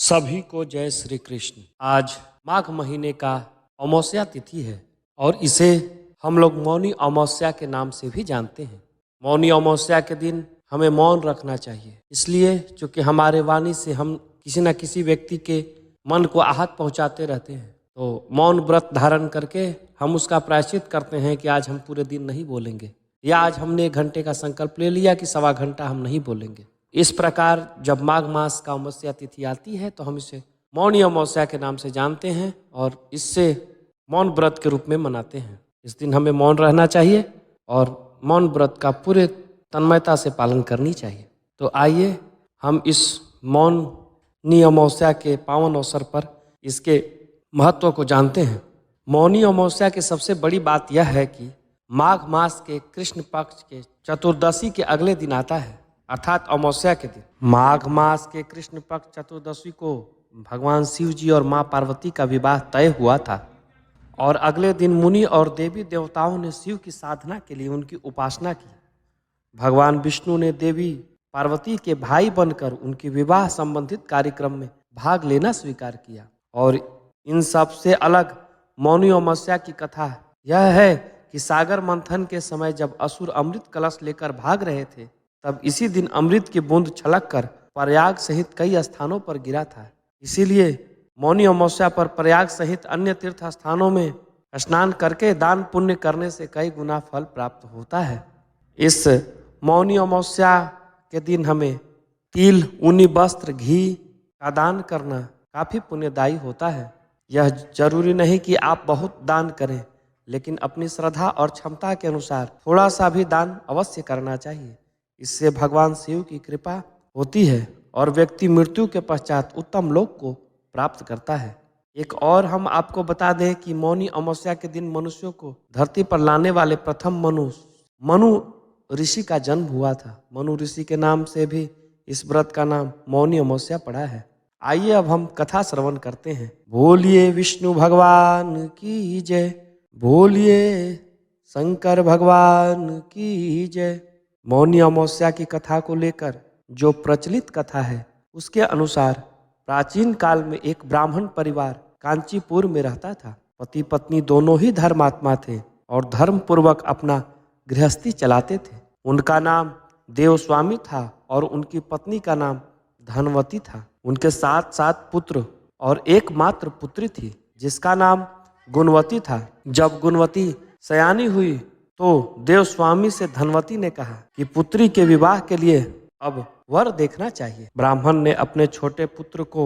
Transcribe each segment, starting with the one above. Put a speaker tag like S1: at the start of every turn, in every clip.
S1: सभी को जय श्री कृष्ण। आज माघ महीने का अमावस्या तिथि है और इसे हम लोग मौनी अमावस्या के नाम से भी जानते हैं। मौनी अमावस्या के दिन हमें मौन रखना चाहिए, इसलिए चूँकि हमारे वाणी से हम किसी न किसी व्यक्ति के मन को आहत पहुंचाते रहते हैं, तो मौन व्रत धारण करके हम उसका प्रायश्चित करते हैं कि आज हम पूरे दिन नहीं बोलेंगे, या आज हमने 1 घंटे का संकल्प ले लिया कि 1.25 घंटा हम नहीं बोलेंगे। इस प्रकार जब माघ मास का अमावस्या तिथि आती है तो हम इसे मौनी अमावस्या के नाम से जानते हैं और इससे मौन व्रत के रूप में मनाते हैं। इस दिन हमें मौन रहना चाहिए और मौन व्रत का पूरे तन्मयता से पालन करनी चाहिए। तो आइए हम इस मौनी अमावस्या के पावन अवसर पर इसके महत्व को जानते हैं। मौनी अमावस्या की सबसे बड़ी बात यह है कि माघ मास के कृष्ण पक्ष के चतुर्दशी के अगले दिन आता है, अर्थात अमावस्या के दिन। माघ मास के कृष्ण पक्ष चतुर्दशी को भगवान शिव जी और माँ पार्वती का विवाह तय हुआ था और अगले दिन मुनि और देवी देवताओं ने शिव की साधना के लिए उनकी उपासना की। भगवान विष्णु ने देवी पार्वती के भाई बनकर उनकी विवाह संबंधित कार्यक्रम में भाग लेना स्वीकार किया। और इन सब से अलग मौनी अमावस्या की कथा यह है कि सागर मंथन के समय जब असुर अमृत कलश लेकर भाग रहे थे, तब इसी दिन अमृत की बूंद छलक कर प्रयाग सहित कई स्थानों पर गिरा था। इसीलिए मौनी अमावस्या पर प्रयाग सहित अन्य तीर्थ स्थानों में स्नान करके दान पुण्य करने से कई गुना फल प्राप्त होता है। इस मौनी अमावस्या के दिन हमें तिल, ऊनी वस्त्र, घी का दान करना काफ़ी पुण्यदायी होता है। यह जरूरी नहीं कि आप बहुत दान करें, लेकिन अपनी श्रद्धा और क्षमता के अनुसार थोड़ा सा भी दान अवश्य करना चाहिए। इससे भगवान शिव की कृपा होती है और व्यक्ति मृत्यु के पश्चात उत्तम लोक को प्राप्त करता है। एक और हम आपको बता दें कि मौनी अमावस्या के दिन मनुष्यों को धरती पर लाने वाले प्रथम मनु ऋषि का जन्म हुआ था। मनु ऋषि के नाम से भी इस व्रत का नाम मौनी अमावस्या पड़ा है। आइए अब हम कथा श्रवण करते हैं। बोलिए विष्णु भगवान की जय, बोलिए शंकर भगवान की जय। मौनी अमावस्या की कथा को लेकर जो प्रचलित कथा है, उसके अनुसार प्राचीन काल में एक ब्राह्मण परिवार कांचीपुर में रहता था। पति पत्नी दोनों ही धर्मात्मा थे और धर्म पूर्वक अपना गृहस्थी चलाते थे। उनका नाम देवस्वामी था और उनकी पत्नी का नाम धनवती था। उनके 7 पुत्र और एकमात्र पुत्री थी जिसका नाम गुणवती था। जब गुणवती सयानी हुई तो देवस्वामी से धनवती ने कहा कि पुत्री के विवाह के लिए अब वर देखना चाहिए। ब्राह्मण ने अपने छोटे पुत्र को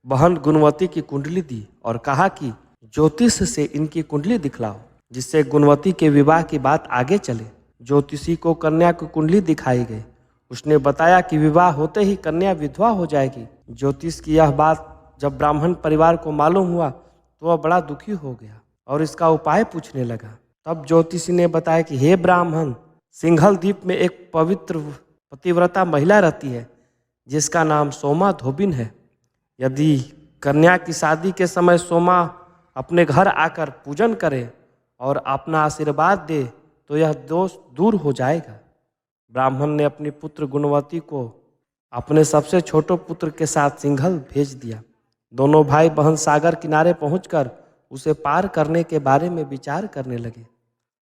S1: बहन गुणवती की कुंडली दी और कहा कि ज्योतिष से इनकी कुंडली दिखलाओ, जिससे गुणवती के विवाह की बात आगे चले। ज्योतिषी को कन्या की कुंडली दिखाई गई। उसने बताया कि विवाह होते ही कन्या विधवा हो जाएगी। ज्योतिष की यह बात जब ब्राह्मण परिवार को मालूम हुआ तो वह बड़ा दुखी हो गया और इसका उपाय पूछने लगा। तब ज्योतिषी ने बताया कि हे ब्राह्मण, सिंघल द्वीप में एक पवित्र पतिव्रता महिला रहती है जिसका नाम सोमा धोबिन है। यदि कन्या की शादी के समय सोमा अपने घर आकर पूजन करे और अपना आशीर्वाद दे तो यह दोष दूर हो जाएगा। ब्राह्मण ने अपनी पुत्र गुणवती को अपने सबसे छोटे पुत्र के साथ सिंघल भेज दिया। दोनों भाई बहन सागर किनारे पहुंचकर उसे पार करने के बारे में विचार करने लगे।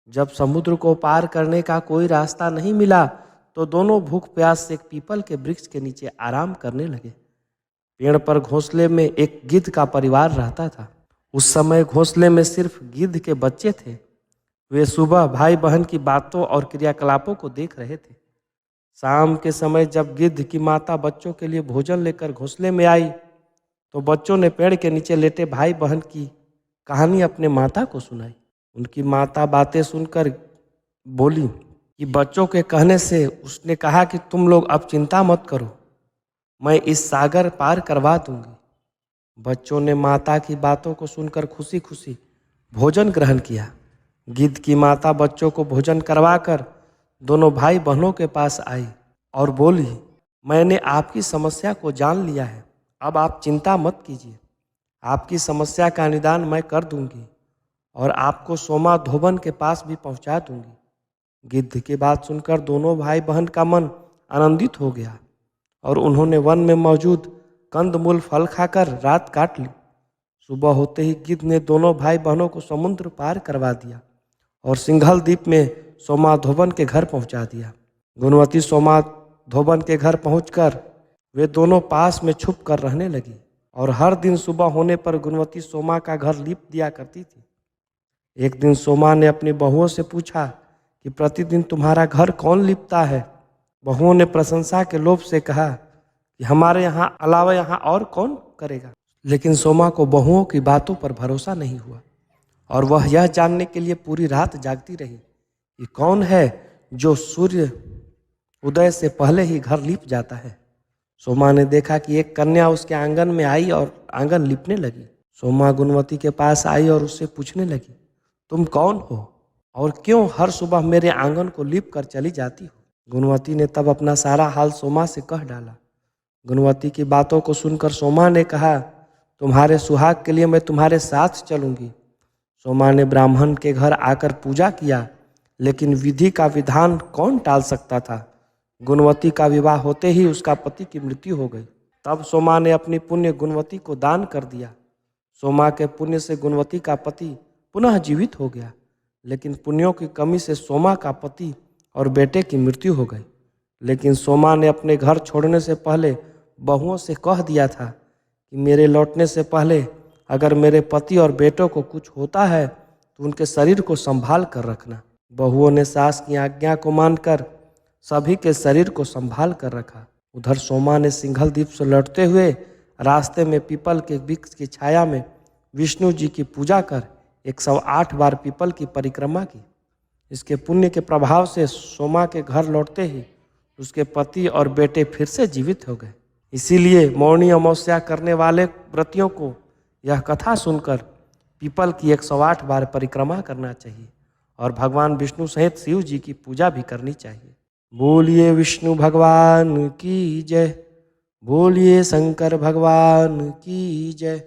S1: जब समुद्र को पार करने का कोई रास्ता नहीं मिला तो दोनों भूख प्यास से एक पीपल के वृक्ष के नीचे आराम करने लगे। पेड़ पर घोंसले में एक गिद्ध का परिवार रहता था। उस समय घोंसले में सिर्फ गिद्ध के बच्चे थे। वे सुबह भाई बहन की बातों और क्रियाकलापों को देख रहे थे। शाम के समय जब गिद्ध की माता बच्चों के लिए भोजन लेकर घोंसले में आई तो बच्चों ने पेड़ के नीचे लेटे भाई बहन की कहानी अपने माता को सुनाई। उनकी माता बातें सुनकर बोली कि बच्चों के कहने से उसने कहा कि तुम लोग अब चिंता मत करो, मैं इस सागर पार करवा दूंगी। बच्चों ने माता की बातों को सुनकर खुशी खुशी भोजन ग्रहण किया। गिद्ध की माता बच्चों को भोजन करवाकर दोनों भाई बहनों के पास आई और बोली, मैंने आपकी समस्या को जान लिया है, अब आप चिंता मत कीजिए। आपकी समस्या का निदान मैं कर दूंगी और आपको सोमा धोबन के पास भी पहुंचा दूंगी। गिद्ध की बात सुनकर दोनों भाई बहन का मन आनंदित हो गया और उन्होंने वन में मौजूद कंदमूल फल खाकर रात काट ली। सुबह होते ही गिद्ध ने दोनों भाई बहनों को समुद्र पार करवा दिया और सिंघल द्वीप में सोमाधोबन के घर पहुंचा दिया। गुणवती सोमाधोबन के घर पहुंचकर वे दोनों पास में छुप कर रहने लगी और हर दिन सुबह होने पर गुणवती सोमा का घर लीप दिया करती थी। एक दिन सोमा ने अपनी बहुओं से पूछा कि प्रतिदिन तुम्हारा घर कौन लिपता है। बहुओं ने प्रशंसा के लोभ से कहा कि हमारे यहाँ अलावा यहाँ और कौन करेगा। लेकिन सोमा को बहुओं की बातों पर भरोसा नहीं हुआ और वह यह जानने के लिए पूरी रात जागती रही कि कौन है जो सूर्य उदय से पहले ही घर लीप जाता है। सोमा ने देखा कि एक कन्या उसके आंगन में आई और आंगन लिपने लगी। सोमा गुणवती के पास आई और उससे पूछने लगी, तुम कौन हो और क्यों हर सुबह मेरे आंगन को लीप कर चली जाती हो। गुणवती ने तब अपना सारा हाल सोमा से कह डाला। गुणवती की बातों को सुनकर सोमा ने कहा, तुम्हारे सुहाग के लिए मैं तुम्हारे साथ चलूंगी। सोमा ने ब्राह्मण के घर आकर पूजा किया, लेकिन विधि का विधान कौन टाल सकता था। गुणवती का विवाह होते ही उसका पति की मृत्यु हो गई। तब सोमा ने अपनी पुण्य गुणवती को दान कर दिया। सोमा के पुण्य से गुणवती का पति पुनः जीवित हो गया, लेकिन पुण्यों की कमी से सोमा का पति और बेटे की मृत्यु हो गई। लेकिन सोमा ने अपने घर छोड़ने से पहले बहुओं से कह दिया था कि मेरे लौटने से पहले अगर मेरे पति और बेटों को कुछ होता है तो उनके शरीर को संभाल कर रखना। बहुओं ने सास की आज्ञा को मानकर सभी के शरीर को संभाल कर रखा। उधर सोमा ने सिंघल द्वीप से लौटते हुए रास्ते में पीपल के वृक्ष की छाया में विष्णु जी की पूजा कर 108 बार पीपल की परिक्रमा की। इसके पुण्य के प्रभाव से सोमा के घर लौटते ही उसके पति और बेटे फिर से जीवित हो गए। इसीलिए मौनी अमावस्या करने वाले व्रतियों को यह कथा सुनकर पीपल की 108 बार परिक्रमा करना चाहिए और भगवान विष्णु सहित शिव जी की पूजा भी करनी चाहिए। बोलिए विष्णु भगवान की जय, बोलिए शंकर भगवान की जय।